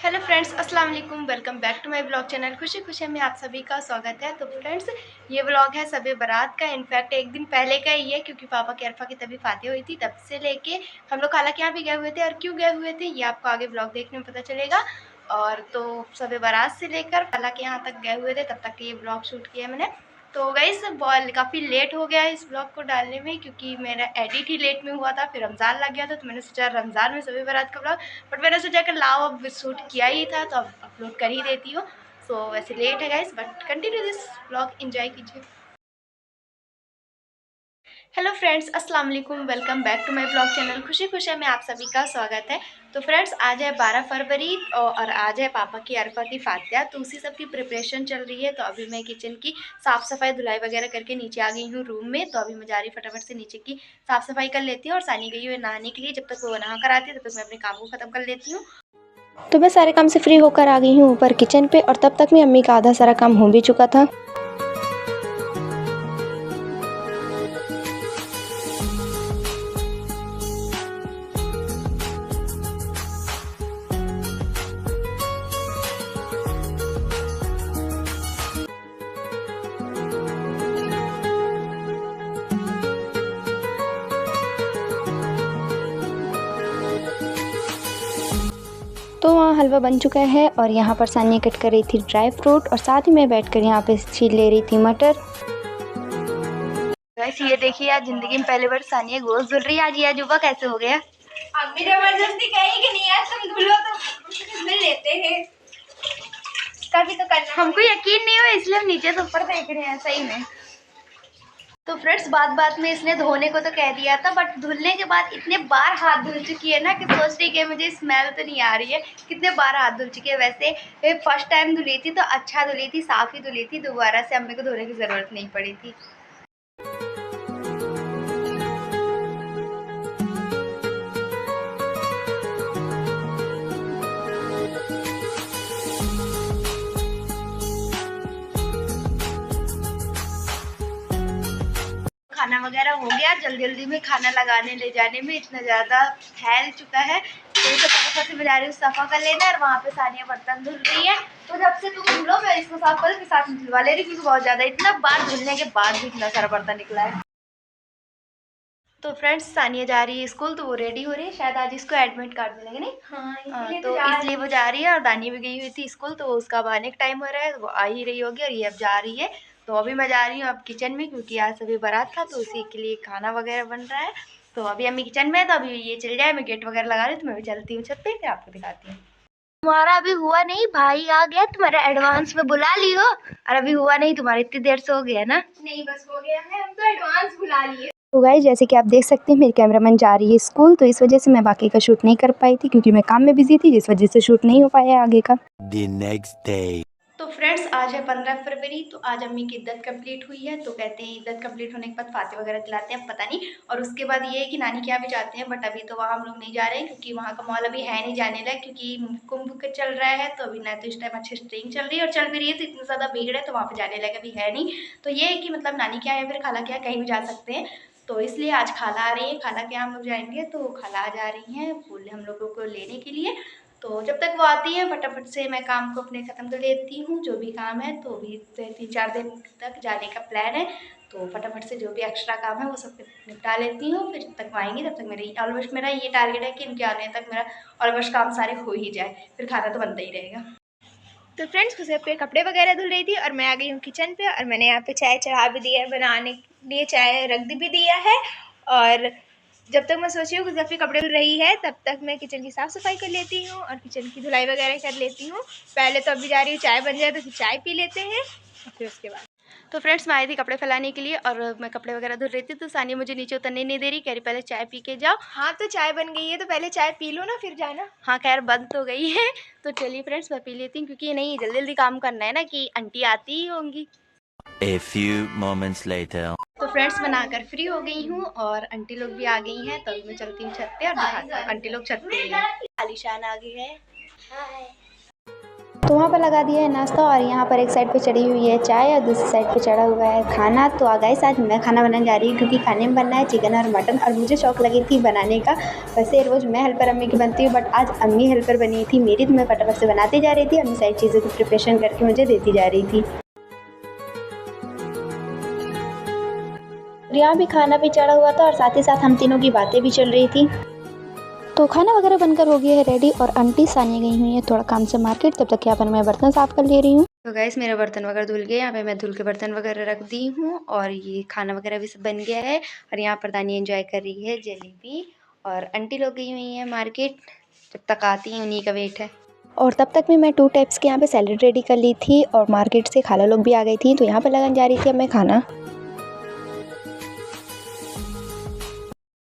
Hello friends, अस्सलाम वालेकुम। Welcome back to my blog channel Khushi Khushi में आप सभी का स्वागत है। तो फ्रेंड्स, ये ब्लॉग है शब बारात का। इनफैक्ट एक दिन पहले का ही है, क्योंकि पापा की अरफा की तबीयत फाती हुई थी। तब से लेके हम लोग खाला के यहाँ भी गए हुए थे, और क्यों गए हुए थे ये आपको आगे ब्लॉग देखने में पता चलेगा। और तो शब बारात से लेकर खाला के यहाँ तक गए हुए थे, तब तक ये ब्लॉग शूट किया मैंने। तो गाइस काफ़ी लेट हो गया है इस ब्लॉग को डालने में, क्योंकि मेरा एडिट ही लेट में हुआ था। फिर रमज़ान लग गया था, तो मैंने सोचा रमज़ान में शब बारात का ब्लॉग, बट मैंने सोचा कि लाओ अब शूट किया ही था तो अब अपलोड कर ही देती हूँ। सो वैसे लेट है guys, but continue this blog, enjoy कीजिए। हेलो फ्रेंड्स, अस्सलाम वालेकुम। Welcome back to my blog channel Khushi Khushi में आप सभी का स्वागत है। तो फ्रेंड्स, आज है 12 फरवरी और आज है पापा की अरफा की फातिहा। तो उसी सब की प्रिपरेशन चल रही है। तो अभी मैं किचन की साफ़ सफाई धुलाई वगैरह करके नीचे आ गई हूँ रूम में। तो अभी मैं जा रही फटाफट से नीचे की साफ़ सफाई कर लेती हूँ, और सानी गई हुई नहाने के लिए। जब तक वो नहा कर आती है तब तक मैं अपने काम को ख़त्म कर लेती हूँ। तो मैं सारे काम से फ्री होकर आ गई हूँ ऊपर किचन पे, और तब तक में अम्मी का आधा सारा काम हो भी चुका था। तो वहाँ हलवा बन चुका है, और यहाँ पर सानिया कट कर रही थी ड्राई फ्रूट, और साथ ही मैं बैठकर यहाँ पे छील ले रही थी मटर। गाइस ये देखिए, आज ज़िंदगी में पहली बार सानिया गोश्त धुल रही है। आज ये अजूबा कैसे हो गया? अम्मी जबरदस्ती कही कि नहीं यार तुम धुलो तो मिल लेते हैं, कभी तो करना। हमको यकीन नहीं हुआ, इसलिए हम नीचे से ऊपर देख रहे हैं सही में। तो फ्रेंड्स, बात बात में इसने धोने को तो कह दिया था, बट धुलने के बाद इतने बार हाथ धुल चुकी है ना कि सोच रही है मुझे स्मेल तो नहीं आ रही है। कितने बार हाथ धुल चुकी है। वैसे फर्स्ट टाइम धुली थी तो अच्छा धुली थी, साफ़ ही धुली थी। दोबारा से अम्मी को धोने की ज़रूरत नहीं पड़ी थी। खाना वगैरह हो गया। जल्दी जल्दी में खाना लगाने ले जाने में इतना ज़्यादा फैल चुका है, तो इसे फटाफट से मैं जा रही हूँ सफ़ा कर लेना। और वहाँ पे सानिया बर्तन धुल रही है, तो जब से तुम धुलो मैं इसको साफ करूँ के साथ धुलवा ले रही, क्योंकि बहुत ज़्यादा इतना बार धुलने के बाद भी इतना सारा बर्तन निकला है। तो फ्रेंड्स, सानिया जा रही है स्कूल, तो वो रेडी हो रही है। शायद आज इसको एडमिट कर देंगे नहीं। हाँ, तो इसलिए वो जा रही है। और दानी भी गई हुई थी स्कूल, तो उसका अब आने का टाइम हो रहा है, वो आ ही रही होगी, और ये अब जा रही है। तो अभी मैं जा रही हूँ अब किचन में, क्योंकि आज सभी बारात था तो उसी के लिए खाना वगैरह बन रहा है। तो अभी अम्मी किचन में है, तो अभी ये चल जाए, मैं गेट वगैरह लगा रही हूँ, तो मैं भी चलती हूँ छत पे, फिर आपको दिखाती हूँ। तुम्हारा अभी हुआ नहीं, भाई आ गया, तुम्हारा एडवांस में बुला ली हो। और अभी हुआ नहीं तुम्हारा, इतनी देर से हो गया ना। नहीं बस हो गया है, हम तो एडवांस बुला लिए। तो गाइस, जैसे कि आप देख सकते हैं मेरी कैमरामैन जा रही है स्कूल, तो इस वजह से मैं बाकी का शूट नहीं कर पाई थी, क्योंकि मैं काम में बिजी थी, जिस वजह से शूट नहीं हो पाया आगे का। The next day. तो फ्रेंड्स, आज है 15 फरवरी। तो आज अम्मी की इद्दत कंप्लीट हुई है। तो कहते हैं इद्दत कंप्लीट होने के बाद फाते वगैरह दिलाते हैं, पता नहीं। और उसके बाद ये है कि नानी के यहाँ भी जाते हैं, बट अभी तो वहाँ हम लोग नहीं जा रहे हैं, क्योंकि वहाँ का मॉल अभी है नहीं जाने लगा, क्योंकि कुंभ के चल रहा है। तो अभी ना तो इस टाइम अच्छी स्ट्रिंग चल रही है, और चल भी रही है तो इतनी ज़्यादा भीड़ है, तो वहाँ पर जाने लगा अभी है नहीं। तो ये है कि मतलब नानी के यहाँ या फिर खाला के यहाँ कहीं भी जा सकते हैं। तो इसलिए आज खाला आ रही है, खाला के यहाँ हम लोग जाएंगे। तो खाला आ जा रही हैं बोले हम लोगों को लेने के लिए। तो जब तक वो आती है फटाफट से मैं काम को अपने ख़त्म कर लेती हूँ, जो भी काम है। तो अभी 3-4 दिन तक जाने का प्लान है, तो फटाफट से जो भी एक्स्ट्रा काम है वो सब निपटा लेती हूँ। फिर जब तक वो आएंगी तब तक ऑलमोस्ट मेरा ये टारगेट है कि इनके आने तक मेरा ऑलमोस्ट काम सारे हो ही जाए, फिर खाना तो बनता ही रहेगा। तो फ्रेंड्स, खुशी पे कपड़े वगैरह धुल रही थी, और मैं आ गई हूँ किचन पे, और मैंने यहाँ पे चाय चढ़ा भी दिया है, बनाने के लिए चाय रख भी दिया है। और जब तक मैं सोची हूँ कि जब कपड़े धुल रही है, तब तक मैं किचन की साफ़ सफाई कर लेती हूँ और किचन की धुलाई वगैरह कर लेती हूँ। पहले तो अभी जा रही हूँ चाय बन जाए तो फिर चाय पी लेते हैं, और फिर उसके बाद। तो फ्रेंड्स, मैं आई थी कपड़े फैलाने के लिए, और मैं कपड़े वगैरह धुल रही थी। तो सानिया मुझे नीचे उतरने नहीं दे रही, कह रही पहले चाय पी के जाओ। हाँ, तो चाय बन गई है तो पहले चाय पी लो ना, फिर जाना। हाँ खैर, बंद तो गई है। तो चलिए फ्रेंड्स, मैं पी लेती हूँ, क्योंकि नहीं जल्दी जल्दी काम करना है ना, कि आंटी आती ही होंगी। A few moments later. तो फ्रेंड्स, बनाकर फ्री हो गई हूँ, और आंटी लोग भी आ गई हैं। तो अभी मैं चलती हूँ छत पे और दिखाती हूँ। आंटी लोग छत पे ही हैं। आलिशान आ गई है। तो तो वहाँ पर लगा दिया है नाश्ता और यहाँ पर एक साइड पे चढ़ी हुई है चाय और दूसरी साइड पे चढ़ा हुआ है खाना। तो गाइस आज मैं खाना बनाने जा रही हूँ क्योंकि खाने में बनना है चिकन और मटन और मुझे शौक लगी थी बनाने का। वैसे रोज़ मैं हेल्पर अम्मी की बनती हूँ बट आज अम्मी हेल्पर बनी थी मेरी, तो मैं फटाफट से बनाती जा रही थी। अम्मी सारी चीज़ों की प्रिपरेशन करके मुझे देती जा रही थी। यहाँ भी खाना भी चढ़ा हुआ था और साथ ही साथ हम तीनों की बातें भी चल रही थी। तो खाना वगैरह बनकर हो गया है रेडी और आंटी सानिया गई हुई है थोड़ा काम से मार्केट, तब तक यहाँ पर मैं बर्तन साफ़ कर ले रही हूँ। तो गाइस मेरा बर्तन वगैरह धुल गया, यहाँ पे मैं धुल के बर्तन वगैरह रख दी हूँ और ये खाना वगैरह भी सब बन गया है। और यहाँ पर दानी एंजॉय कर रही है जलेबी और आंटी लोग गई हुई हैं मार्केट, जब तक आती हैं उन्हीं का वेट है। और तब तक में मैं 2 टाइप्स के यहाँ पे सैलेड रेडी कर ली थी और मार्केट से खाला लोग भी आ गई थी, तो यहाँ पर लगाने जा रही थी अब मैं खाना।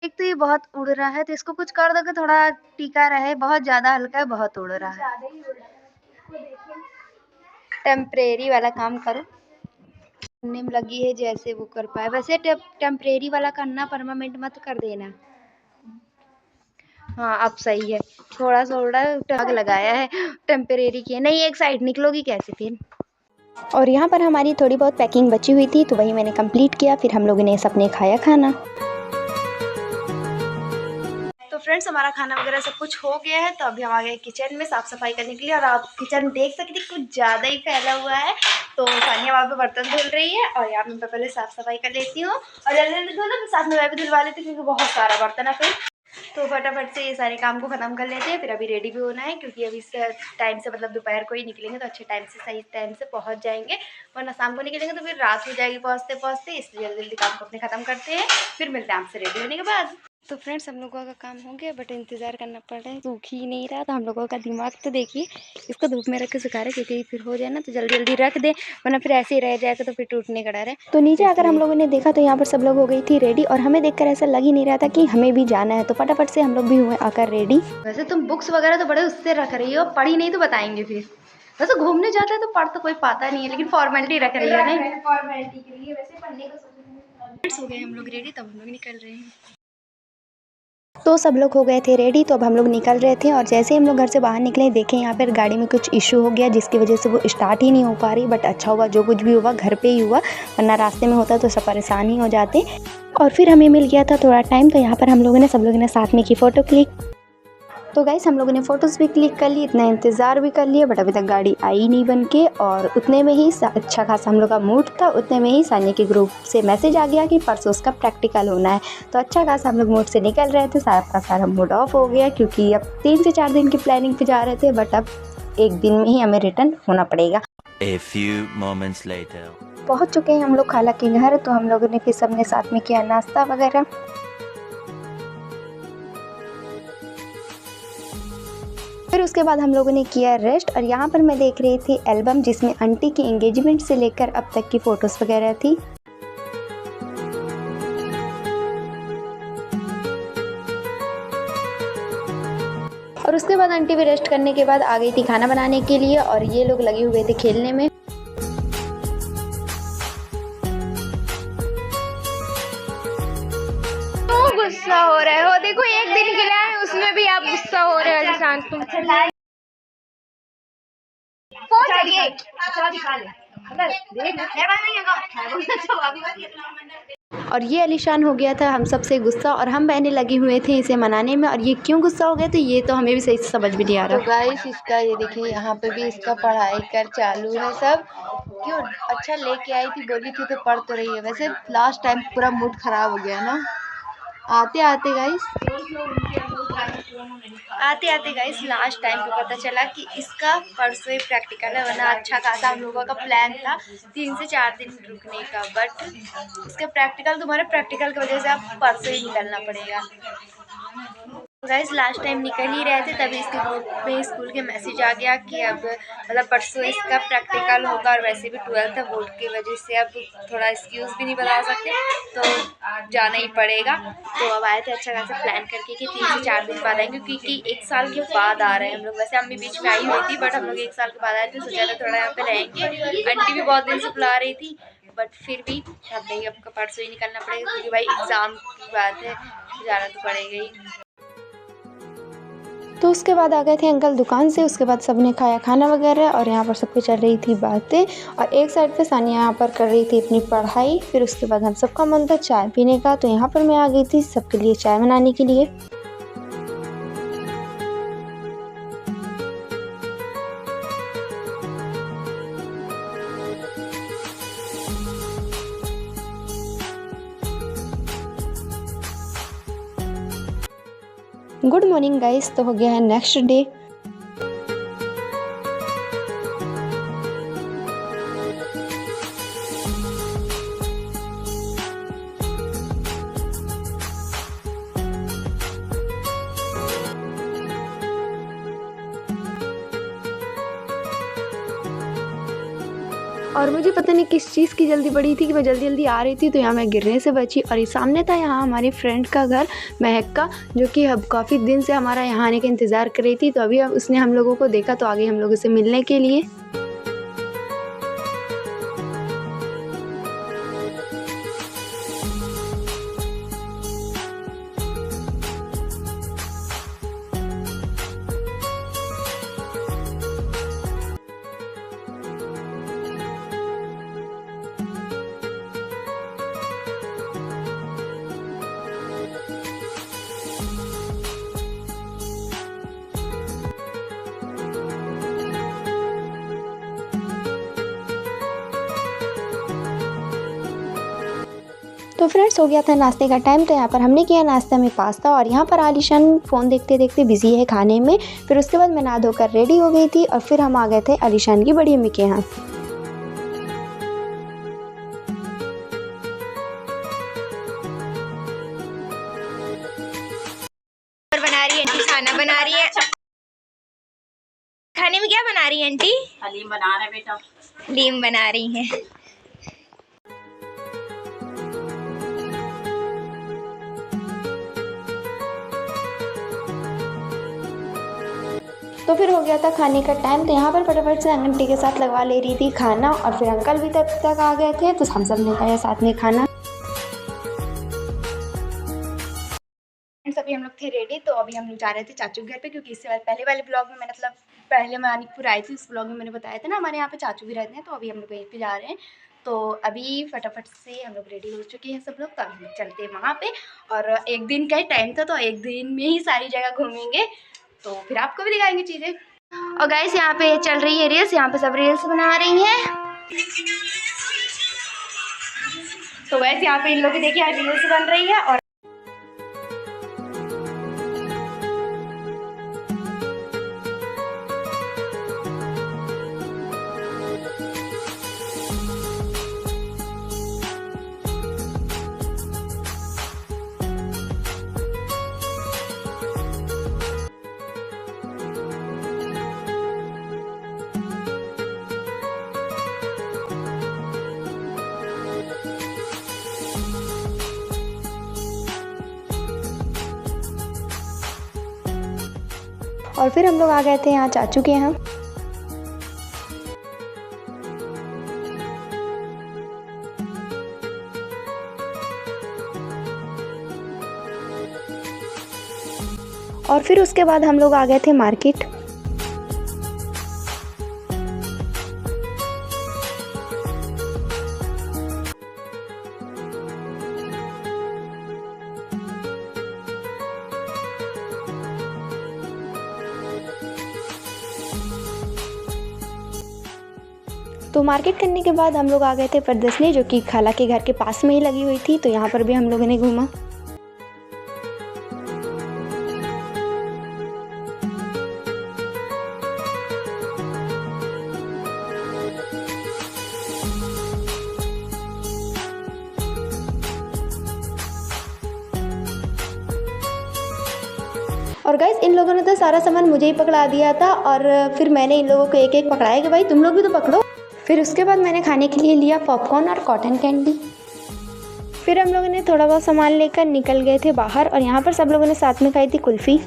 एक तो ये बहुत उड़ रहा है तो इसको कुछ कर दो कि थोड़ा टिका रहे, बहुत ज़्यादा हल्का है, बहुत उड़ रहा है। टेम्परेरी वाला काम करो, नीम लगी है जैसे वो कर पाए। वैसे टेम्परेरी वाला करना, परमानेंट मत कर देना। हाँ अब सही है, थोड़ा सा उड़ा टग लगाया है, टेम्परेरी की है। नहीं एक साइड निकलोगी कैसे फिर। और यहाँ पर हमारी थोड़ी बहुत पैकिंग बची हुई थी तो वही मैंने कंप्लीट किया, फिर हम लोगों ने सबने खाया खाना। तो फ्रेंड्स हमारा खाना वगैरह सब कुछ हो गया है, तो अभी हम आ गए किचन में साफ़ सफाई करने के लिए। और आप किचन देख सकते हैं कुछ ज़्यादा ही फैला हुआ है, तो सानिया वहाँ पे बर्तन धुल रही है और यहाँ पे मैं पहले साफ़ सफाई कर लेती हूँ और जल्दी जल्दी धो लो, साथ में मैं भी धुलवा लेती हूँ क्योंकि बहुत सारा बर्तन है फिर। तो फटाफट से ये सारे काम को ख़त्म कर लेते हैं, फिर अभी रेडी भी होना है क्योंकि अभी से टाइम से मतलब दोपहर को ही निकलेंगे तो अच्छे टाइम से सही टाइम से पहुँच जाएंगे, वरना शाम को निकलेंगे तो फिर रात हो जाएगी पहुँचते पहुँचते। इसलिए जल्दी जल्दी काम को अपने ख़त्म करते हैं, फिर मिलते हैं आपसे रेडी होने के बाद। तो फ्रेंड्स हम लोगों का काम हो गया बट इंतज़ार करना पड़ रहा है, सूख ही नहीं रहा। तो हम लोगों का दिमाग तो देखिए, इसको धूप में रख के सुखा रहे क्योंकि फिर हो जाए ना तो जल्दी जल्दी रख दे, वरना फिर ऐसे ही रह जाएगा तो फिर टूटने का डर है। तो नीचे आकर हम लोगों ने देखा तो यहाँ पर सब लोग हो गई थी रेडी और हमें देखकर ऐसा लग ही नहीं रहा था कि हमें भी जाना है, तो फटाफट से हम लोग भी हुए आकर रेडी। वैसे तुम बुक्स वगैरह तो बड़े उससे रख रही हो, पढ़ी नहीं तो बताएंगे फिर। वैसे घूमने जाता है तो पढ़ तो कोई पाता नहीं है, लेकिन फॉर्मेलिटी रख रही है नहीं, फॉर्मेलिटी के लिए। वैसे पढ़ने का हो गए हम लोग रेडी, तब हम लोग निकल रहे हैं। तो सब लोग हो गए थे रेडी, तो अब हम लोग निकल रहे थे और जैसे ही हम लोग घर से बाहर निकले देखें यहाँ पर गाड़ी में कुछ इशू हो गया जिसकी वजह से वो स्टार्ट ही नहीं हो पा रही। बट अच्छा हुआ जो कुछ भी हुआ घर पे ही हुआ, वरना रास्ते में होता तो सब परेशान ही हो जाते। और फिर हमें मिल गया था थोड़ा टाइम, तो यहाँ पर हम लोगों ने सब लोगों ने साथ में की फ़ोटो क्लिक। तो गाइस हम लोगों ने फ़ोटोज़ भी क्लिक कर ली, इतना इंतज़ार भी कर लिया बट अभी तक गाड़ी आई नहीं बन के। और उतने में ही अच्छा खासा हम लोग का मूड था, उतने में ही सानिया के ग्रुप से मैसेज आ गया कि परसों उसका प्रैक्टिकल होना है। तो अच्छा खासा हम लोग मूड से निकल रहे थे, सारा का सारा मूड ऑफ हो गया क्योंकि अब 3 से 4 दिन की प्लानिंग पे जा रहे थे बट अब 1 दिन में ही हमें रिटर्न होना पड़ेगा। A few moments later. पहुँच चुके हैं हम लोग खाला के घर, तो हम लोगों ने फिर सबने साथ में किया नाश्ता वगैरह। फिर उसके बाद हम लोगों ने किया रेस्ट और यहाँ पर मैं देख रही थी एल्बम जिसमें आंटी की एंगेजमेंट से लेकर अब तक की फ़ोटोज़ वगैरह थी। और उसके बाद आंटी भी रेस्ट करने के बाद आ गई थी खाना बनाने के लिए और ये लोग लगे हुए थे खेलने में। गुस्सा हो रहे हो, देखो एक दिन के लिए आए उसमें भी आप गुस्सा हो रहे हो। शांत तुम और ये अलीशान हो गया था हम सब से गुस्सा और हम बहनें लगे हुए थे इसे मनाने में। और ये क्यों गुस्सा हो गया तो ये तो हमें भी सही से समझ में नहीं आ रहा। तो गाइस इसका ये देखिए यहाँ पे भी इसका पढ़ाई कर चालू है सब। क्यों अच्छा लेके आई थी, बोली थी तो पढ़ तो रही है। वैसे लास्ट टाइम पूरा मूड खराब हो गया ना आते आते गाइस लास्ट टाइम पे पता चला कि इसका परसों ही प्रैक्टिकल है, वरना अच्छा खासा हम लोगों का प्लान था 3 से 4 दिन रुकने का। बट इसका प्रैक्टिकल, तुम्हारे प्रैक्टिकल की वजह से आप परसों ही निकलना पड़ेगा। गाइस लास्ट टाइम निकल ही रहे थे तभी इसके ग्रुप में स्कूल के मैसेज आ गया कि अब मतलब परसों इसका प्रैक्टिकल होगा और वैसे भी 12th है, बोर्ड की वजह से अब थोड़ा एक्सक्यूज़ भी नहीं बता सकते तो जाना ही पड़ेगा। तो अब आए थे अच्छा खासा प्लान करके कि 3 से 4 दिन बाद आएंगे क्योंकि 1 साल के बाद आ रहे हैं हम लोग। वैसे अम्मी बीच में आई हुई थी बट हम लोग 1 साल के बाद आए थे, सोचा था थोड़ा यहाँ पे रहेंगे। आंटी भी बहुत दिन से बुला रही थी बट फिर भी अब नहीं, अब परसों ही निकलना पड़ेगा क्योंकि भाई एग्ज़ाम की बात है, जाना तो पड़ेगा ही। तो उसके बाद आ गए थे अंकल दुकान से। उसके बाद सबने खाया खाना वगैरह और यहाँ पर सबके चल रही थी बातें और एक साइड पे सानिया यहाँ पर कर रही थी अपनी पढ़ाई। फिर उसके बाद हम सबका मन था चाय पीने का, तो यहाँ पर मैं आ गई थी सबके लिए चाय बनाने के लिए। गुड मॉर्निंग गाइस, तो हो गया है नेक्स्ट डे। और मुझे पता नहीं किस चीज़ की जल्दी पड़ी थी कि मैं जल्दी जल्दी आ रही थी, तो यहाँ मैं गिरने से बची। और ये सामने था यहाँ हमारी फ्रेंड का घर महक का, जो कि अब काफ़ी दिन से हमारा यहाँ आने का इंतज़ार कर रही थी। तो अभी उसने हम लोगों को देखा तो आ गई हम लोगों से मिलने के लिए। तो फ्रेंड्स हो गया था नाश्ते का टाइम, तो यहाँ पर हमने किया नाश्ता में पास्ता और यहाँ पर आलिशान फ़ोन देखते देखते बिजी है खाने में। फिर उसके बाद मैं नहा धोकर रेडी हो गई थी और फिर हम आ गए थे आलिशान की बड़ी अम्मी के यहाँ। बना रही है आंटी, खाना बना रही है। खाने में क्या बना रही है आंटी? हलीम बना रहे बेटा। हलीम बना रही हैं। तो फिर हो गया था खाने का टाइम, तो यहाँ पर फटाफट से आंटी के साथ लगवा ले रही थी खाना और फिर अंकल भी तब तक आ गए थे, तो हम सब ने खाया साथ में खाना। अभी हम लोग थे रेडी, तो अभी हम लोग जा रहे थे चाचू के घर पे, क्योंकि इससे पहले वाले ब्लॉग में मैंने मतलब पहले मानिकपुर आई थी, उस ब्लॉग में मैंने बताया था ना हमारे यहाँ पे चाचू भी रहते हैं। तो अभी हम लोग वहीं पे जा रहे हैं। तो अभी फटाफट से हम लोग रेडी हो चुके हैं सब लोग, तो हम लोग चलते हैं वहाँ पे। और एक दिन का ही टाइम था, तो एक दिन में ही सारी जगह घूमेंगे, तो फिर आपको भी दिखाएंगे चीज़ें। और गाइस यहाँ पे चल रही है रील्स, यहाँ पे सब रील्स बना रही हैं। तो वैसे यहाँ पे इन लोग देखिए रील्स बन रही है। और और फिर हम लोग आ गए थे यहाँ चाचू के यहाँ। और फिर उसके बाद हम लोग आ गए थे मार्केट। तो मार्केट करने के बाद हम लोग आ गए थे प्रदर्शनी, जो कि खाला के घर के पास में ही लगी हुई थी, तो यहाँ पर भी हम लोगों ने घूमा। और गाइस इन लोगों ने तो सारा सामान मुझे ही पकड़ा दिया था, और फिर मैंने इन लोगों को एक एक पकड़ाया कि भाई तुम लोग भी तो पकड़ो। फिर उसके बाद मैंने खाने के लिए लिया पॉपकॉर्न और कॉटन कैंडी। फिर हम लोगों ने थोड़ा बहुत सामान लेकर निकल गए थे बाहर, और यहाँ पर सब लोगों ने साथ में खाई थी कुल्फ़ी।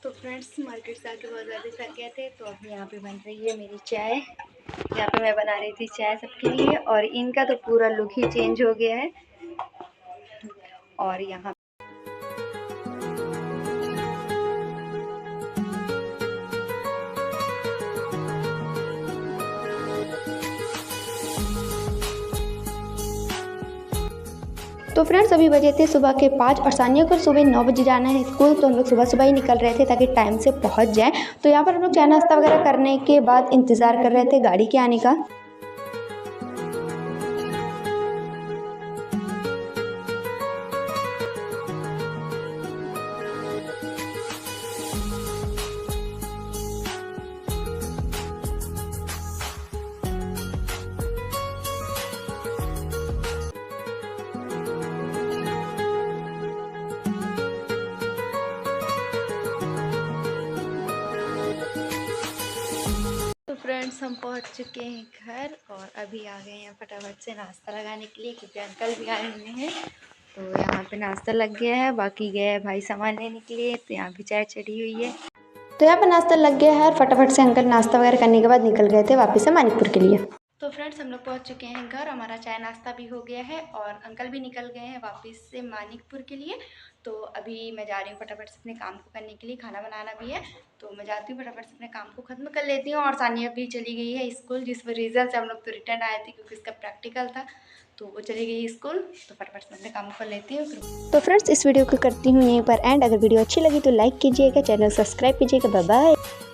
तो फ्रेंड्स मार्केट से आके बहुत ज़्यादा थक गए थे, तो अभी यहाँ पे बन रही है मेरी चाय। यहाँ पे मैं बना रही थी चाय सबके लिए, और इनका तो पूरा लुक ही चेंज हो गया है। और यहाँ तो फ्रेंड्स अभी बजे थे सुबह के 5 और सानिया को सुबह 9 बजे जाना है स्कूल, तो हम लोग सुबह सुबह ही निकल रहे थे ताकि टाइम से पहुंच जाएं। तो यहाँ पर हम लोग चाय नाश्ता वगैरह करने के बाद इंतज़ार कर रहे थे गाड़ी के आने का। तो फ्रेंड्स हम पहुंच चुके हैं घर, और अभी आ गए हैं फटाफट से नाश्ता लगाने के लिए, क्योंकि अंकल भी आए हुए हैं। तो यहाँ पे नाश्ता लग गया है, बाकी गए हैं भाई सामान लेने के लिए, तो यहाँ भी चाय चढ़ी हुई है। तो यहाँ पर नाश्ता लग गया है और फटाफट से अंकल नाश्ता वगैरह करने के बाद निकल गए थे वापस से मानिकपुर के लिए। तो फ्रेंड्स हम लोग पहुंच चुके हैं घर, हमारा चाय नाश्ता भी हो गया है, और अंकल भी निकल गए हैं वापस से मानिकपुर के लिए। तो अभी मैं जा रही हूँ फटाफट से अपने काम को करने के लिए, खाना बनाना भी है, तो मैं जाती हूँ फटाफट से अपने काम को ख़त्म कर लेती हूँ। और सानिया भी चली गई है स्कूल, जिस रीज़न से हम लोग तो रिटर्न आए थे, क्योंकि इसका प्रैक्टिकल था, तो वो चली गई स्कूल। तो फटाफट से अपने काम कर लेती हूँ। तो फ्रेंड्स इस वीडियो को करती हूँ यहीं पर एंड। अगर वीडियो अच्छी लगी तो लाइक कीजिएगा, चैनल सब्सक्राइब कीजिएगा। Bye bye.